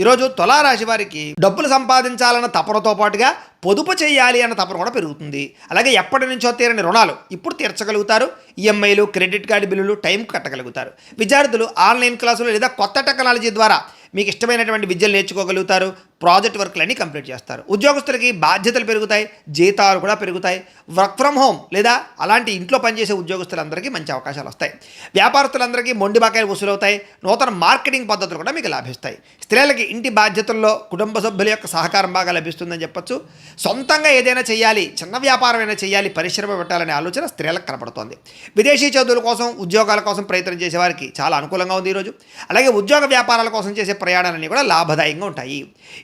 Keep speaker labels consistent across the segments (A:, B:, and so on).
A: ఈరోజు తులారాశి వారికి డబ్బులు సంపాదించాలన్న తపనతో పాటుగా పొదుపు చేయాలి అన్న తపన కూడా పెరుగుతుంది. అలాగే ఎప్పటి నుంచో తీరని రుణాలు ఇప్పుడు తీర్చగలుగుతారు. ఈఎంఐలు, క్రెడిట్ కార్డు బిల్లులు టైంకి కట్టగలుగుతారు. విద్యార్థులు ఆన్లైన్ క్లాసులు లేదా కొత్త టెక్నాలజీ ద్వారా మీకు ఇష్టమైనటువంటి విద్యలు నేర్చుకోగలుగుతారు. ప్రాజెక్ట్ వర్క్లన్నీ కంప్లీట్ చేస్తారు. ఉద్యోగస్తులకి బాధ్యతలు పెరుగుతాయి, జీతాలు కూడా పెరుగుతాయి. వర్క్ ఫ్రమ్ హోమ్ లేదా అలాంటి ఇంట్లో పనిచేసే ఉద్యోగస్తులందరికీ మంచి అవకాశాలు వస్తాయి. వ్యాపారస్తులందరికీ మొండి బకాయిలు వసూలవుతాయి. నూతన మార్కెటింగ్ పద్ధతులు కూడా మీకు లాభిస్తాయి. స్త్రీలకి ఇంటి బాధ్యతల్లో కుటుంబ సభ్యుల యొక్క సహకారం బాగా లభిస్తుందని చెప్పొచ్చు. సొంతంగా ఏదైనా చేయాలి, చిన్న వ్యాపారం అయినా చేయాలి, పరిశ్రమ పెట్టాలనే ఆలోచన స్త్రీలకు కనపడుతోంది. విదేశీ చదువుల కోసం, ఉద్యోగాల కోసం ప్రయత్నం చేసే వారికి చాలా అనుకూలంగా ఉంది ఈరోజు. అలాగే ఉద్యోగ వ్యాపారాల కోసం చేసే ప్రయాణాలన్నీ కూడా లాభదాయంగా ఉంటాయి.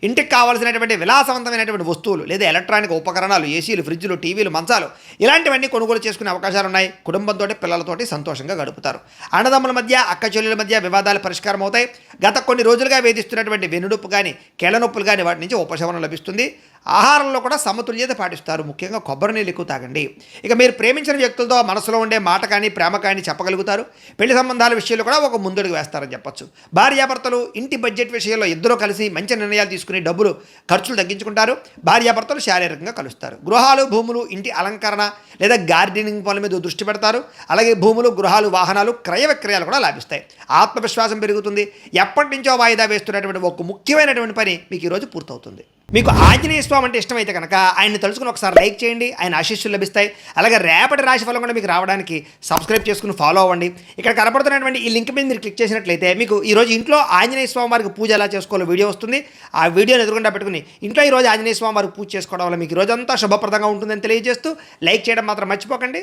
A: ఇంటికి కావాల్సినటువంటి విలాసవంతమైనటువంటి వస్తువులు లేదా ఎలక్ట్రానిక్ ఉపకరణాలు, ఏసీలు, ఫ్రిడ్జ్లు, టీవీలు, మంచాలు ఇలాంటివన్నీ కొనుగోలు చేసుకునే అవకాశాలు ఉన్నాయి. కుటుంబంతో, పిల్లలతోటి సంతోషంగా గడుపుతారు. అన్నదమ్ముల మధ్య, అక్క చెల్లెల మధ్య వివాదాలు పరిష్కారం అవుతాయి. గత కొన్ని రోజులుగా వేధిస్తున్నటువంటి వెన్నునొప్పు కానీ, కీళ్ళనొప్పులు కానీ వాటి నుంచి ఉపశమనం లభిస్తుంది. ఆహారంలో కూడా సమతుల్యత పాటిస్తారు. ముఖ్యంగా కొబ్బరి నీళ్ళు ఎక్కువ తాగండి. ఇక మీరు ప్రేమించిన వ్యక్తులతో మనసులో ఉండే మాట కానీ, ప్రేమ కానీ చెప్పగలుగుతారు. పెళ్లి సంబంధాల విషయంలో కూడా ఒక ముందడుగు వేస్తారని చెప్పొచ్చు. భార్యాభర్తలు ఇంటి బడ్జెట్ విషయంలో ఇద్దరూ కలిసి మంచి నిర్ణయాలు తీసుకుని డబ్బులు ఖర్చులు తగ్గించుకుంటారు. భార్యాభర్తలు శారీరకంగా కలుస్తారు. గృహాలు, భూములు, ఇంటి అలంకరణ లేదా గార్డెనింగ్ పనుల మీద దృష్టి పెడతారు. అలాగే భూములు, గృహాలు, వాహనాలు క్రయ విక్రయాలు కూడా లాభిస్తాయి. ఆత్మవిశ్వాసం పెరుగుతుంది. ఎప్పటి నుంచో వాయిదా వేస్తున్నటువంటి ఒక ముఖ్యమైనటువంటి పని మీకు ఈరోజు పూర్తవుతుంది. మీకు ఆంజనేయ స్వామి అంటే ఇష్టమైతే కనుక ఆయన్ని తలుచుకుని ఒకసారి లైక్ చేయండి. ఆయన ఆశీస్సులు లభిస్తాయి. అలాగే రేపటి రాశి ఫలం కూడా మీకు రావడానికి సబ్స్క్రైబ్ చేసుకుని ఫాలో అవ్వండి. ఇక్కడ కనపడుతున్నటువంటి ఈ లింక్ మీద మీరు క్లిక్ చేసినట్లయితే మీకు ఈరోజు ఇంట్లో ఆంజనేయ స్వామి వారికి పూజ ఎలా చేసుకోవాలో వీడియో వస్తుంది. ఆ వీడియోని ఎదురుకుండా పెట్టుకుని ఇంట్లో ఈరోజు ఆంజనేయ స్వామి వారికి పూజ చేసుకోవడం వల్ల మీకు ఈరోజంతా శుభప్రదంగా ఉంటుందని తెలియజేస్తూ లైక్ చేయడం మాత్రం మర్చిపోకండి.